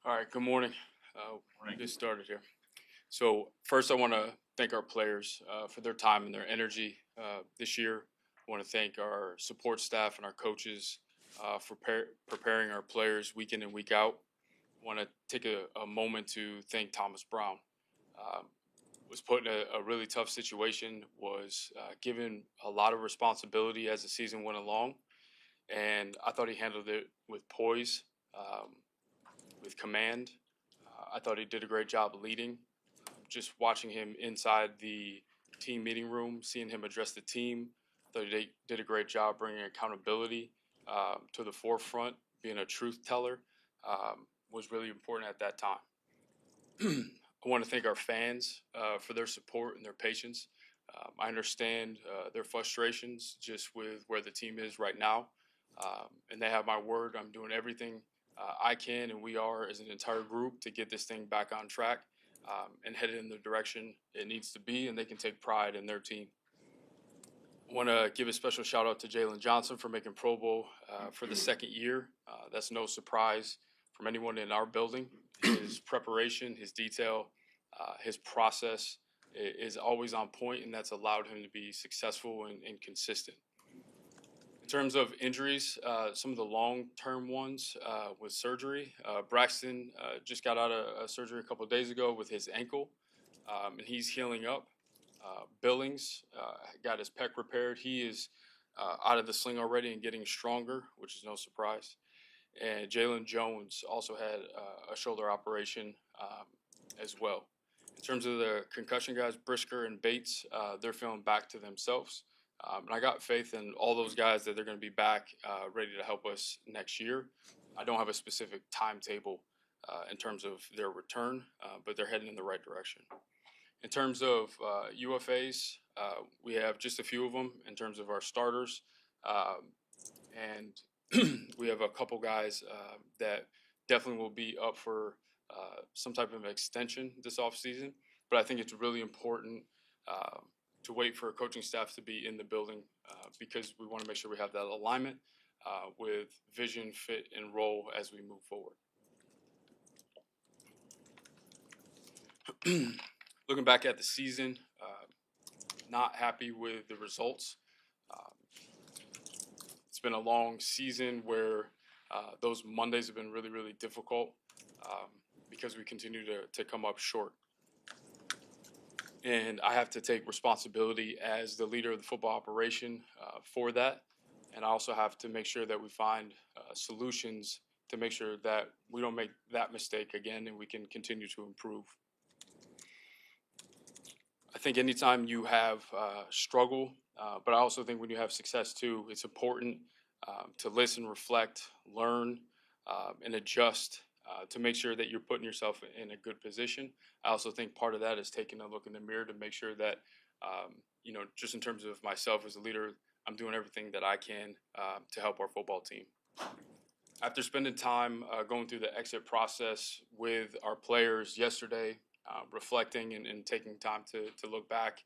All right, good morning. We'll get started here. So, first, I want to thank our players for their time and their energy this year. I want to thank our support staff and our coaches for preparing our players week in and week out. I want to take a moment to thank Thomas Brown. Um, was put in a really tough situation, was given a lot of responsibility as the season went along, and I thought he handled it with poise, um, with command. I thought he did a great job leading. Just watching him inside the team meeting room, seeing him address the team, I thought he did a great job bringing accountability to the forefront, being a truth teller was really important at that time. I want to thank our fans for their support and their patience. I understand their frustrations just with where the team is right now, and they have my word. I'm doing everything I can, and we are as an entire group to get this thing back on track and headed in the direction it needs to be, and they can take pride in their team. I want to give a special shout out to Jalen Johnson for making Pro Bowl for the second year. That's no surprise from anyone in our building. His preparation, his detail, his process is always on point, and that's allowed him to be successful and consistent. In terms of injuries, some of the long-term ones with surgery, Braxton just got out of surgery a couple of days ago with his ankle, and he's healing up. Billings got his pec repaired. He is out of the sling already and getting stronger, which is no surprise. And Jalen Jones also had a shoulder operation as well. In terms of the concussion guys, Brisker and Bates, they're feeling back to themselves. And I got faith in all those guys that they're going to be back ready to help us next year. I don't have a specific timetable in terms of their return, but they're heading in the right direction. In terms of UFAs, we have just a few of them in terms of our starters. And we have a couple guys that definitely will be up for some type of extension this offseason. But I think it's really important to wait for a coaching staff to be in the building because we want to make sure we have that alignment with vision, fit, and role as we move forward. Looking back at the season, not happy with the results. It's been a long season where those Mondays have been really, really difficult because we continue to come up short. And I have to take responsibility as the leader of the football operation for that. And I also have to make sure that we find solutions to make sure that we don't make that mistake again and we can continue to improve. I think anytime you have struggle, but I also think when you have success too, it's important to listen, reflect, learn, and adjust to make sure that you're putting yourself in a good position. I also think part of that is taking a look in the mirror to make sure that, just in terms of myself as a leader, I'm doing everything that I can to help our football team. After spending time going through the exit process with our players yesterday, reflecting and taking time to look back,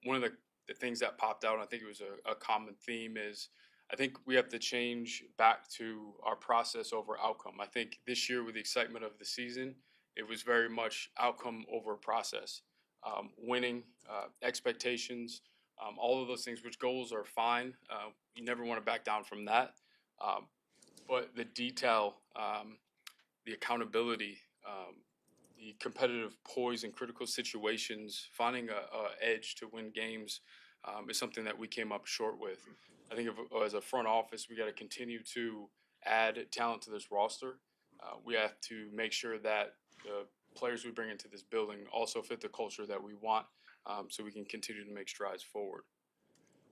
one of the things that popped out, and I think it was a common theme, is I think we have to change back to our process over outcome. I think this year, with the excitement of the season, it was very much outcome over process. Winning, expectations, all of those things, which goals are fine. You never want to back down from that. But the detail, the accountability, the competitive poise in critical situations, finding a edge to win games is something that we came up short with. I think as a front office, we got to continue to add talent to this roster. We have to make sure that the players we bring into this building also fit the culture that we want so we can continue to make strides forward.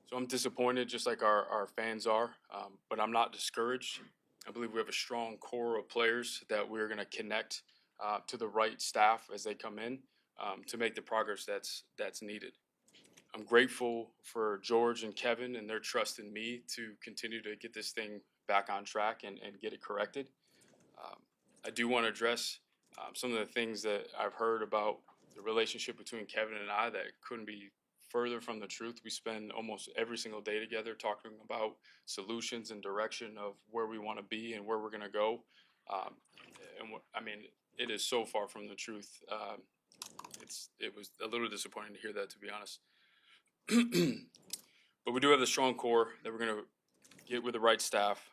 So I'm disappointed, just like our fans are, but I'm not discouraged. I believe we have a strong core of players that we're going to connect to the right staff as they come in to make the progress that's needed. I'm grateful for George and Kevin and their trust in me to continue to get this thing back on track and get it corrected. I do want to address some of the things that I've heard about the relationship between Kevin and I that couldn't be further from the truth. We spend almost every single day together talking about solutions and direction of where we want to be and where we're going to go. Um, I mean, it is so far from the truth. It was a little disappointing to hear that, to be honest. But we do have the strong core that we're going to get with the right staff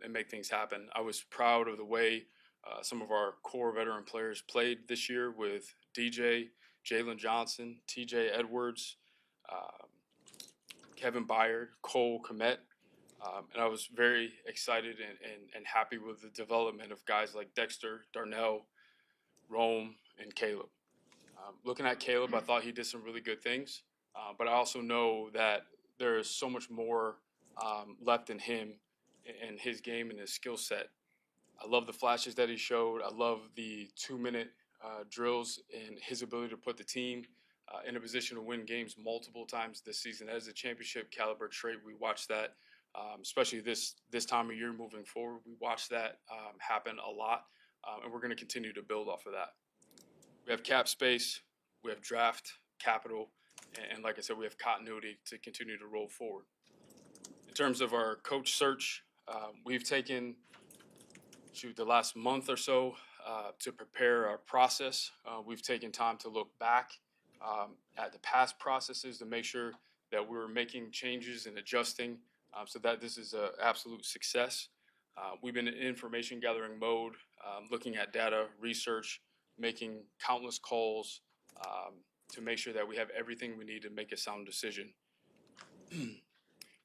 and make things happen. I was proud of the way some of our core veteran players played this year with DJ, Jalen Johnson, TJ Edwards, um, Kevin Byard, Cole Komet. And I was very excited and happy with the development of guys like Dexter, Darnell, Rome, and Caleb. Looking at Caleb, I thought he did some really good things, but I also know that there is so much more left in him and his game and his skill set. I love the flashes that he showed. I love the 2-minute drills and his ability to put the team in a position to win games multiple times this season. That is a championship caliber trait. We watch that, especially this time of year moving forward. We watch that happen a lot, and we're going to continue to build off of that. We have cap space, we have draft capital, and like I said, we have continuity to continue to roll forward. In terms of our coach search, we've taken the last month or so to prepare our process. We've taken time to look back at the past processes to make sure that we're making changes and adjusting so that this is an absolute success. We've been in information gathering mode, looking at data, research, making countless calls to make sure that we have everything we need to make a sound decision.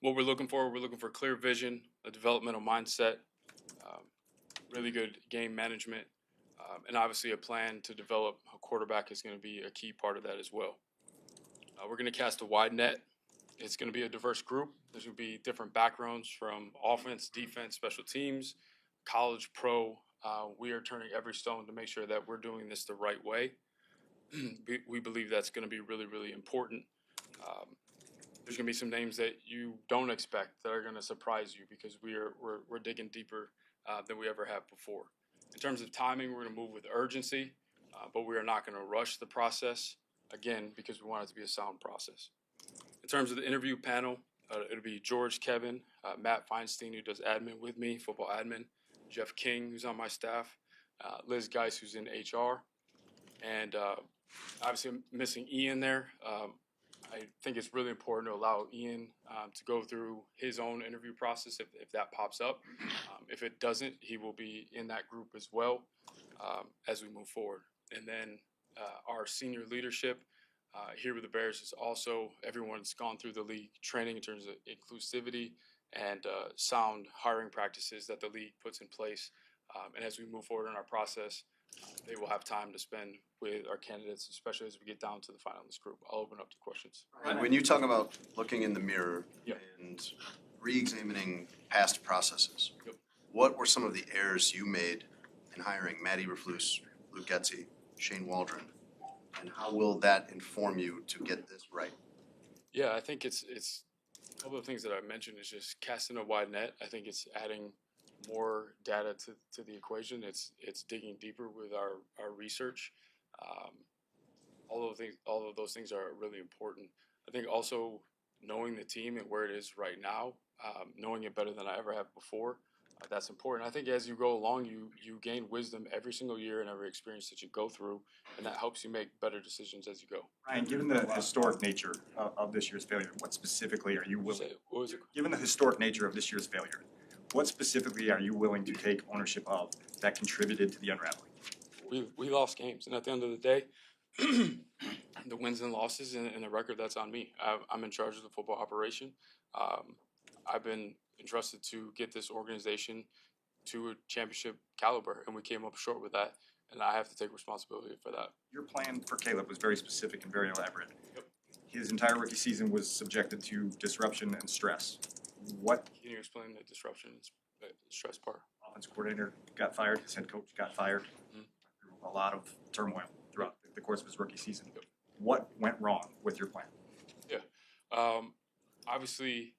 What we're looking for clear vision, a developmental mindset, really good game management, and obviously a plan to develop a quarterback is going to be a key part of that as well. We're going to cast a wide net. It's going to be a diverse group. There's going to be different backgrounds from offense, defense, special teams, college, pro. We are turning every stone to make sure that we're doing this the right way. We believe that's going to be really, really important. There's going to be some names that you don't expect that are going to surprise you because we're digging deeper than we ever have before. In terms of timing, we're going to move with urgency, but we are not going to rush the process, again, because we want it to be a sound process. In terms of the interview panel, it'll be George, Kevin, Matt Feinstein, who does admin with me, football admin, Jeff King, who's on my staff, Liz Geis, who's in HR, and obviously I'm missing Ian there. I think it's really important to allow Ian to go through his own interview process if that pops up. If it doesn't, he will be in that group as well as we move forward. And then our senior leadership here with the Bears is also everyone's gone through the league training in terms of inclusivity and sound hiring practices that the league puts in place. And as we move forward in our process, they will have time to spend with our candidates, especially as we get down to the finalist group. I'll open up to questions. When you talk about looking in the mirror Yep. and re-examining past processes, Yep. what were some of the errors you made in hiring Matt Eberflus, Luke Getzey, Shane Waldron, and how will that inform you to get this right? Yeah, I think it's a couple of things that I mentioned is just casting a wide net. I think it's adding more data to the equation. It's digging deeper with our research. All of those things are really important. I think also knowing the team and where it is right now, knowing it better than I ever have before, that's important. I think as you go along, you gain wisdom every single year and every experience that you go through, and that helps you make better decisions as you go. Ryan, given the historic nature of this year's failure, what specifically are you willing? What was it? Given the historic nature of this year's failure, what specifically are you willing to take ownership of that contributed to the unraveling? We lost games, and at the end of the day, the wins and losses and the record, that's on me. I'm in charge of the football operation. I've been entrusted to get this organization to a championship caliber, and we came up short with that, and I have to take responsibility for that. Your plan for Caleb was very specific and very elaborate. Yep. His entire rookie season was subjected to disruption and stress. What Can you explain the disruption and stress part? offensive coordinator got fired, his head coach got fired, a lot of turmoil throughout the course of his rookie season. What went wrong with your plan? Yeah. Obviously,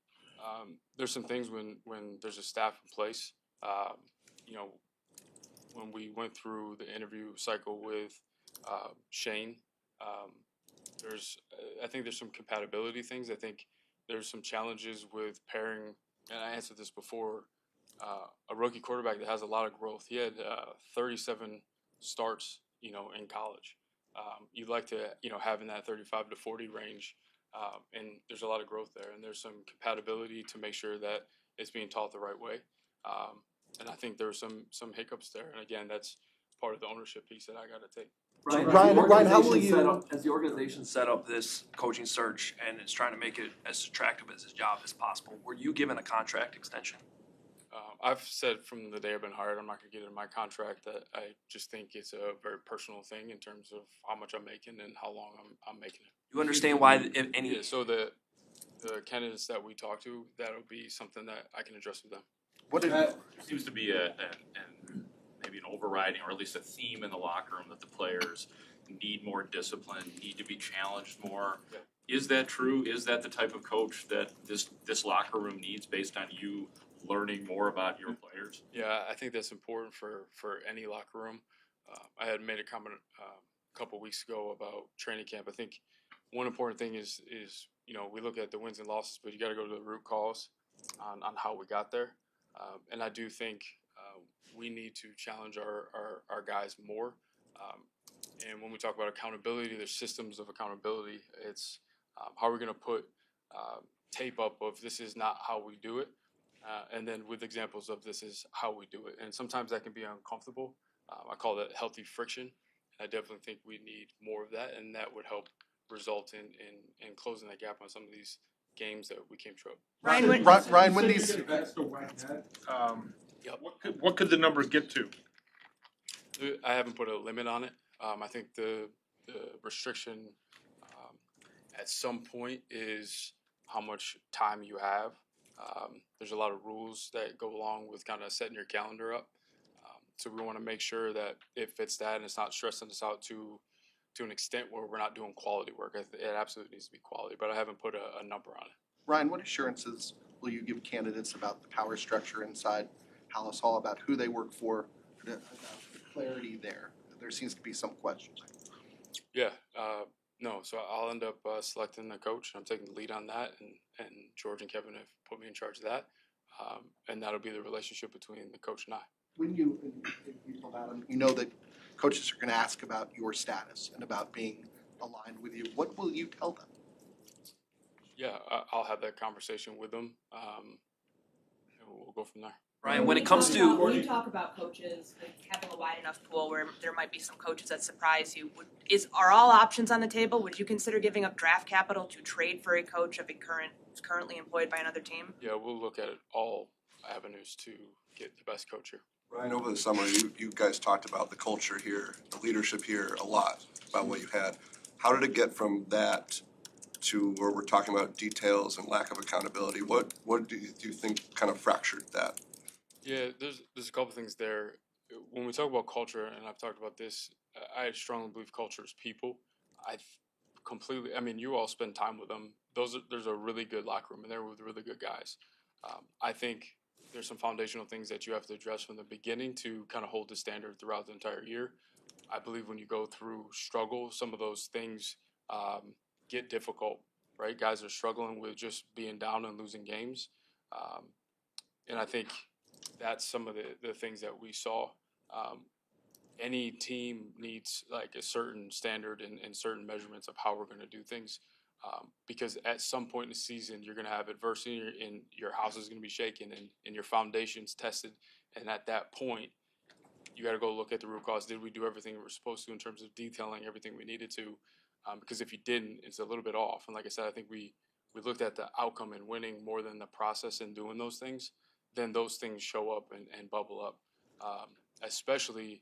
there's some things when there's a staff in place. When we went through the interview cycle with Shane, I think there's some compatibility things. I think there's some challenges with pairing, and I answered this before, a rookie quarterback that has a lot of growth. He had 37 starts, in college. You'd like to, have in that 35 to 40 range, and there's a lot of growth there, and there's some compatibility to make sure that it's being taught the right way. And I think there were some hiccups there, and again, that's part of the ownership piece that I got to take. Ryan, how will you? As the organization set up this coaching search and is trying to make it as attractive as his job as possible, were you given a contract extension? I've said from the day I've been hired, I'm not going to get in my contract that I just think it's a very personal thing in terms of how much I'm making and how long I'm making it. You understand why if any? Yeah, so the candidates that we talk to, that'll be something that I can address with them. What did seems to be maybe an overriding, or at least a theme in the locker room, that the players need more discipline, need to be challenged more. Yeah. Is that true? Is that the type of coach that this locker room needs, based on you learning more about your players? Yeah, I think that's important for any locker room. I had made a comment a couple weeks ago about training camp. I think one important thing is we look at the wins and losses, but you got to go to the root cause on how we got there. And I do think we need to challenge our guys more. And when we talk about accountability, there's systems of accountability. It's how we're going to put tape up of this is not how we do it. And then with examples of this is how we do it. And sometimes that can be uncomfortable. I call that healthy friction. I definitely think we need more of that, and that would help result in closing that gap on some of these games that we came short. Ryan, when these What could the number get to? I haven't put a limit on it. I think the restriction at some point is how much time you have. There's a lot of rules that go along with kind of setting your calendar up. So we want to make sure that it fits that and it's not stressing us out to an extent where we're not doing quality work. It absolutely needs to be quality, but I haven't put a number on it. Ryan, what assurances will you give candidates about the power structure inside Hallis Hall, about who they work for, about the clarity there? There seems to be some questions. Yeah, no. So I'll end up selecting the coach. I'm taking the lead on that, and George and Kevin have put me in charge of that, and that'll be the relationship between the coach and I. When you told Adam, you know that coaches are going to ask about your status and about being aligned with you. What will you tell them? Yeah, I'll have that conversation with them, and we'll go from there. Ryan, when it comes to when you talk about coaches like having a wide enough pool where there might be some coaches that surprise you, are all options on the table? Would you consider giving up draft capital to trade for a coach of who's currently employed by another team? Yeah, we'll look at all avenues to get the best coach here. Ryan, over the summer, you guys talked about the culture here, the leadership here a lot, about what you had. How did it get from that to where we're talking about details and lack of accountability? What do you think kind of fractured that? Yeah, there's a couple things there. When we talk about culture, and I've talked about this, I strongly believe culture is people. You all spend time with them. There's a really good locker room, and they're with really good guys. I think there's some foundational things that you have to address from the beginning to kind of hold the standard throughout the entire year. I believe when you go through struggle, some of those things get difficult, right? Guys are struggling with just being down and losing games. And I think that's some of the things that we saw. Any team needs like a certain standard and certain measurements of how we're going to do things. Because at some point in the season, you're going to have adversity and your house is going to be shaken and your foundation's tested. And at that point, you got to go look at the root cause. Did we do everything we were supposed to in terms of detailing everything we needed to? Because if you didn't, it's a little bit off. And like I said, I think we looked at the outcome and winning more than the process in doing those things. Then those things show up and bubble up. Especially,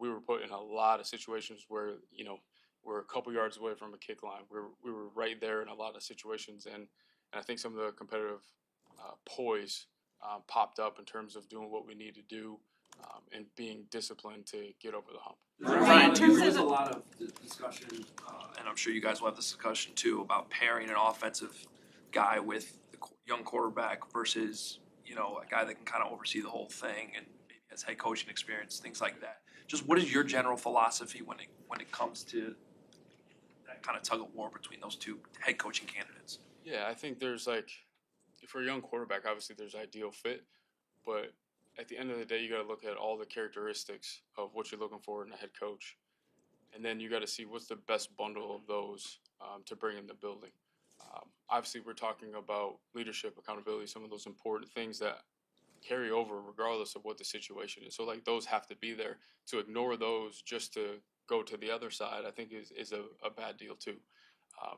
we were put in a lot of situations where, we're a couple yards away from a kick line. We were right there in a lot of situations, and I think some of the competitive poise popped up in terms of doing what we need to do and being disciplined to get over the hump. Ryan, there was a lot of discussion, and I'm sure you guys will have this discussion too, about pairing an offensive guy with the young quarterback versus, a guy that can kind of oversee the whole thing and maybe has head coaching experience, things like that. Just what is your general philosophy when it comes to that kind of tug of war between those two head coaching candidates? Yeah, I think there's for a young quarterback, obviously there's ideal fit, but at the end of the day, you got to look at all the characteristics of what you're looking for in a head coach, and then you got to see what's the best bundle of those to bring in the building. Obviously, we're talking about leadership, accountability, some of those important things that carry over regardless of what the situation is. So like those have to be there. To ignore those just to go to the other side, I think is a bad deal too.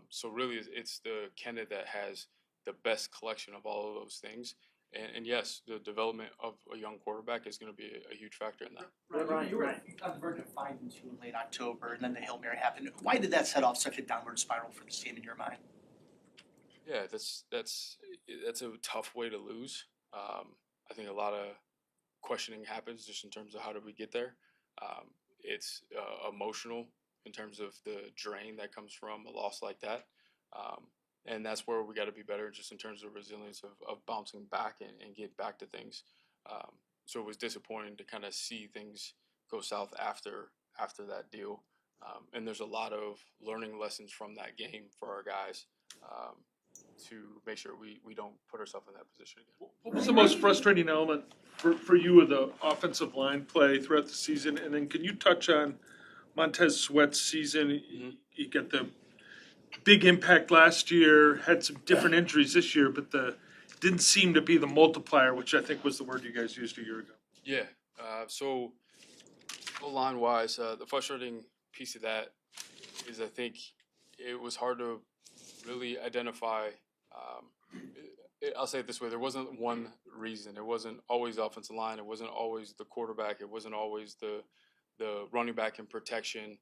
So really, it's the candidate that has the best collection of all of those things. And yes, the development of a young quarterback is going to be a huge factor in that. Right, you were on the verge of 5-2 in late October, and then the Hail Mary happened. Why did that set off such a downward spiral for this team in your mind? Yeah, that's a tough way to lose. I think a lot of questioning happens just in terms of how did we get there. It's emotional in terms of the drain that comes from a loss like that. And that's where we got to be better just in terms of resilience of bouncing back and get back to things. So it was disappointing to kind of see things go south after that deal. And there's a lot of learning lessons from that game for our guys to make sure we don't put ourselves in that position again. What was the most frustrating element for you of the offensive line play throughout the season? And then can you touch on Montez Sweat's season? Mm-hmm. You get the big impact last year, had some different injuries this year, but didn't seem to be the multiplier, which I think was the word you guys used a year ago. Yeah. So line wise, the frustrating piece of that is I think it was hard to really identify. I'll say it this way: there wasn't one reason. It wasn't always the offensive line. It wasn't always the quarterback. It wasn't always the running back and protection.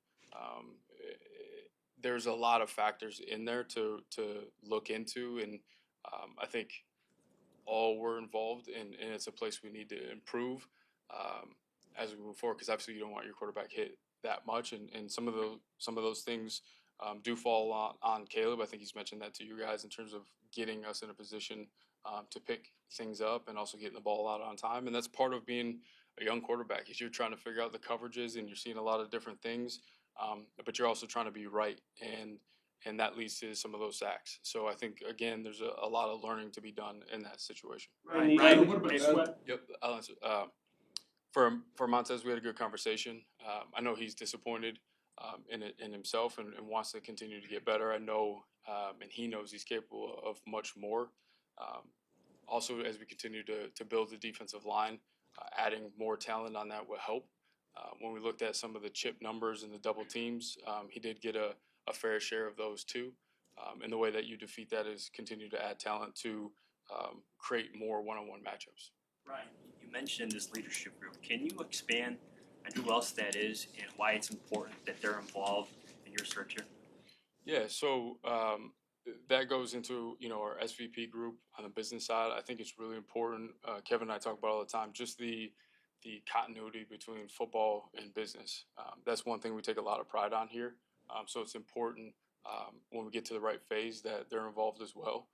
There's a lot of factors in there to look into, and I think all were involved, and it's a place we need to improve as we move forward. Because obviously, you don't want your quarterback hit that much, and some of those things do fall on Caleb. I think he's mentioned that to you guys in terms of getting us in a position to pick things up and also getting the ball out on time. And that's part of being a young quarterback is you're trying to figure out the coverages and you're seeing a lot of different things, but you're also trying to be right, and that leads to some of those sacks. So I think again, there's a lot of learning to be done in that situation. Right. What about Sweat? Yep, I'll answer. For Montez, we had a good conversation. I know he's disappointed in himself and wants to continue to get better. I know, and he knows he's capable of much more. Also, as we continue to build the defensive line, adding more talent on that will help. When we looked at some of the chip numbers and the double teams, he did get a fair share of those too. And the way that you defeat that is continue to add talent to create more one-on-one matchups. Right. You mentioned this leadership group. Can you expand on who else that is and why it's important that they're involved in your search here? Yeah, so that goes into our SVP group on the business side. I think it's really important. Kevin and I talk about it all the time. Just the continuity between football and business. That's one thing we take a lot of pride on here. So it's important when we get to the right phase that they're involved as well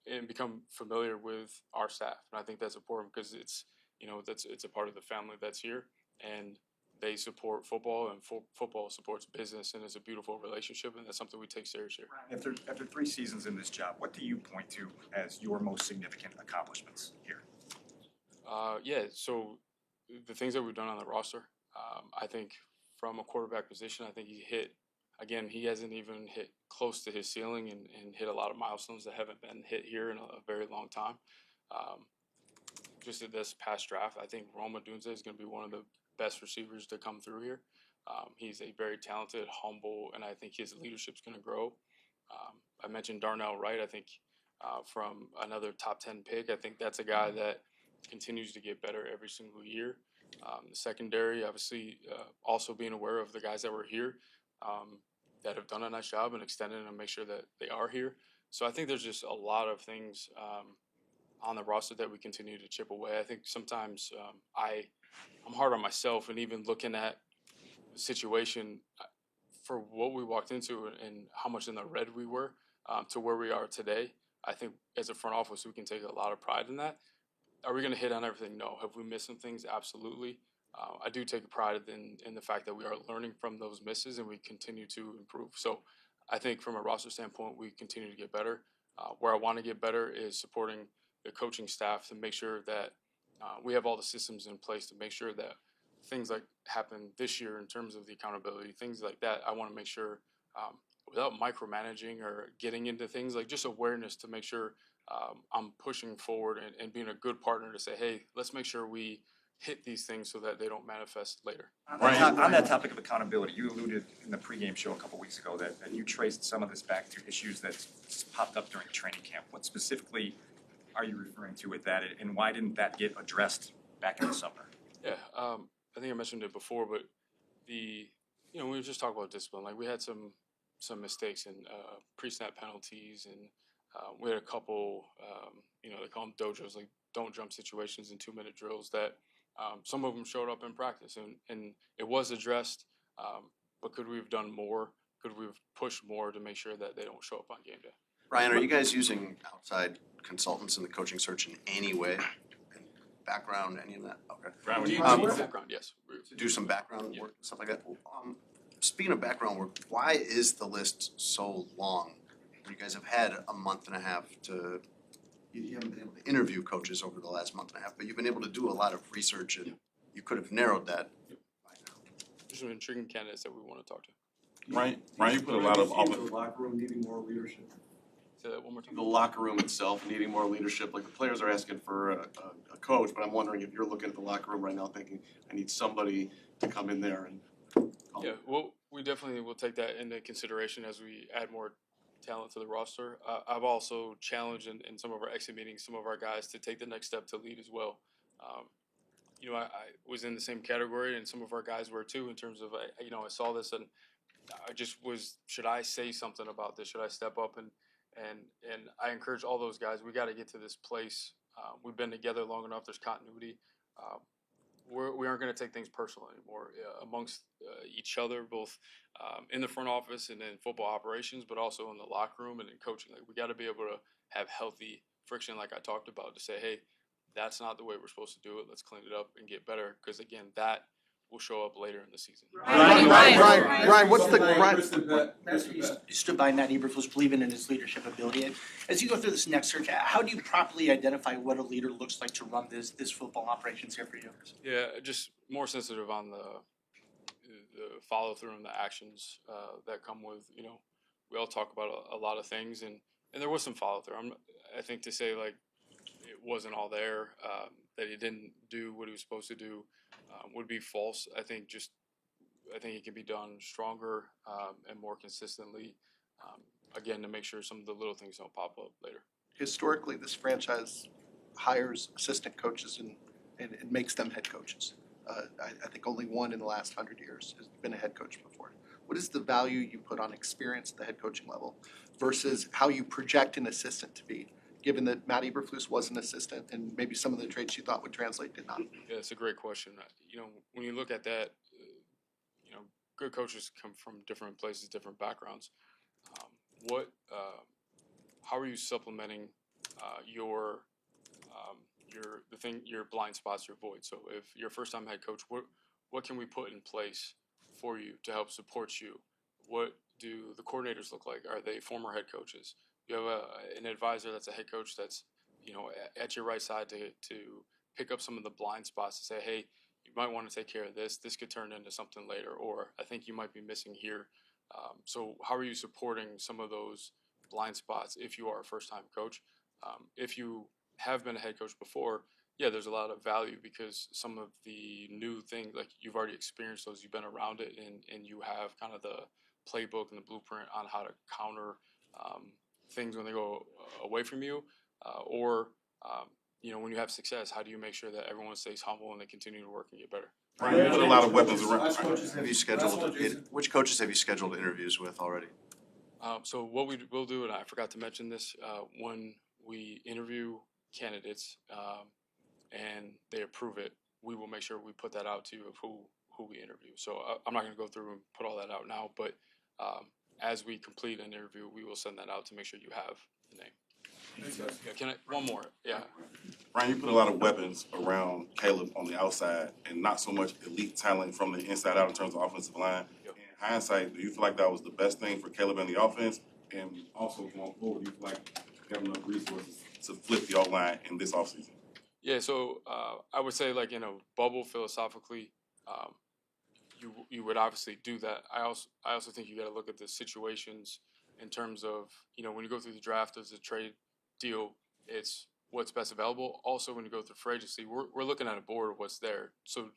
and become familiar with our staff. And I think that's important because it's a part of the family that's here, and they support football, and football supports business, and it's a beautiful relationship, and that's something we take seriously. After 3 seasons in this job, what do you point to as your most significant accomplishments here? Yeah, so the things that we've done on the roster, I think from a quarterback position, I think he hasn't even hit close to his ceiling and hit a lot of milestones that haven't been hit here in a very long time. Just at this past draft, I think Roma Dunze is going to be one of the best receivers to come through here. He's a very talented, humble, and I think his leadership's going to grow. I mentioned Darnell Wright. I think from another top 10 pick, I think that's a guy that continues to get better every single year. The secondary, obviously, also being aware of the guys that were here that have done a nice job and extended and make sure that they are here. So I think there's just a lot of things on the roster that we continue to chip away. I think sometimes I'm hard on myself, and even looking at the situation for what we walked into and how much in the red we were to where we are today. I think as a front office, we can take a lot of pride in that. Are we going to hit on everything? No. Have we missed some things? Absolutely. I do take pride in the fact that we are learning from those misses and we continue to improve. So I think from a roster standpoint, we continue to get better. Where I want to get better is supporting the coaching staff to make sure that we have all the systems in place to make sure that things like happen this year in terms of the accountability, things like that. I want to make sure without micromanaging or getting into things, like just awareness to make sure I'm pushing forward and being a good partner to say, hey, let's make sure we hit these things so that they don't manifest later. On that topic of accountability, you alluded in the pregame show a couple weeks ago that you traced some of this back to issues that popped up during training camp. What specifically are you referring to with that, and why didn't that get addressed back in the summer? Yeah, I think I mentioned it before, but we were just talking about discipline. Like we had some mistakes in pre-snap penalties, and we had a couple, they call them dojos, like don't jump situations in 2-minute drills that some of them showed up in practice, and it was addressed. But could we have done more? Could we have pushed more to make sure that they don't show up on game day? Ryan, are you guys using outside consultants in the coaching search in any way? Background, any of that? Okay. Brian, Background, yes. To do some background work, stuff like that. Speaking of background work, why is the list so long? You guys have had a month and a half to, you haven't been able to interview coaches over the last month and a half, but you've been able to do a lot of research, and you could have narrowed that by now. There's some intriguing candidates that we want to talk to. Ryan, you put a lot of The locker room needing more leadership. Say that one more time. The locker room itself needing more leadership, like the players are asking for a coach, but I'm wondering if you're looking at the locker room right now thinking, I need somebody to come in there and. Yeah, well, we definitely will take that into consideration as we add more talent to the roster. I've also challenged in some of our exit meetings some of our guys to take the next step to lead as well. I was in the same category, and some of our guys were too, in terms of, I saw this and I just was, should I say something about this? Should I step up? And I encourage all those guys, we got to get to this place. We've been together long enough. There's continuity. We aren't going to take things personal anymore amongst each other, both in the front office and in football operations, but also in the locker room and in coaching. Like we got to be able to have healthy friction, like I talked about, to say, hey, that's not the way we're supposed to do it. Let's clean it up and get better. Because again, that will show up later in the season. Ryan, what's the You stood by Matt Eberflus believing in his leadership ability. As you go through this next search, how do you properly identify what a leader looks like to run this football operations here for you? Yeah, just more sensitive on the follow through and the actions that come with, we all talk about a lot of things, and there was some follow through. I think to say like it wasn't all there, that he didn't do what he was supposed to do, would be false. I think it can be done stronger and more consistently, again, to make sure some of the little things don't pop up later. Historically, this franchise hires assistant coaches and makes them head coaches. I think only one in the last 100 years has been a head coach before. What is the value you put on experience at the head coaching level versus how you project an assistant to be, given that Matt Eberflus was an assistant and maybe some of the traits you thought would translate did not? Yeah, it's a great question. When you look at that, good coaches come from different places, different backgrounds. How are you supplementing your blind spots, your void? So if you're a first-time head coach, what can we put in place for you to help support you? What do the coordinators look like? Are they former head coaches? You have an advisor that's a head coach that's at your right side to pick up some of the blind spots to say, hey, you might want to take care of this. This could turn into something later, or I think you might be missing here. So how are you supporting some of those blind spots if you are a first-time coach? If you have been a head coach before, yeah, there's a lot of value because some of the new things, like you've already experienced those, you've been around it, and you have kind of the playbook and the blueprint on how to counter things when they go away from you, or when you have success, how do you make sure that everyone stays humble and they continue to work and get better? Ryan, you put a lot of weapons around. Which coaches have you scheduled interviews with already? So what we will do, and I forgot to mention this, when we interview candidates and they approve it, we will make sure we put that out to you of who we interview. So I'm not going to go through and put all that out now, but as we complete an interview, we will send that out to make sure you have the name. Yeah, one more? Yeah. Ryan, you put a lot of weapons around Caleb on the outside and not so much elite talent from the inside out in terms of offensive line. Yep. In hindsight, do you feel like that was the best thing for Caleb in the offense? And also going forward, do you feel like you have enough resources to flip the O-line in this offseason? Yeah, so I would say like in a bubble philosophically, you would obviously do that. I also think you got to look at the situations in terms of when you go through the draft as a trade deal, it's what's best available. Also, when you go through free agency, we're looking at a board of what's there. So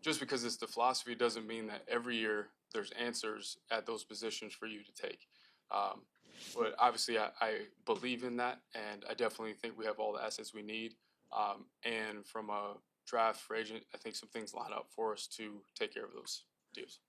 just because it's the philosophy doesn't mean that every year there's answers at those positions for you to take. Um, but obviously, I believe in that, and I definitely think we have all the assets we need. And from a draft free agent, I think some things line up for us to take care of those deals.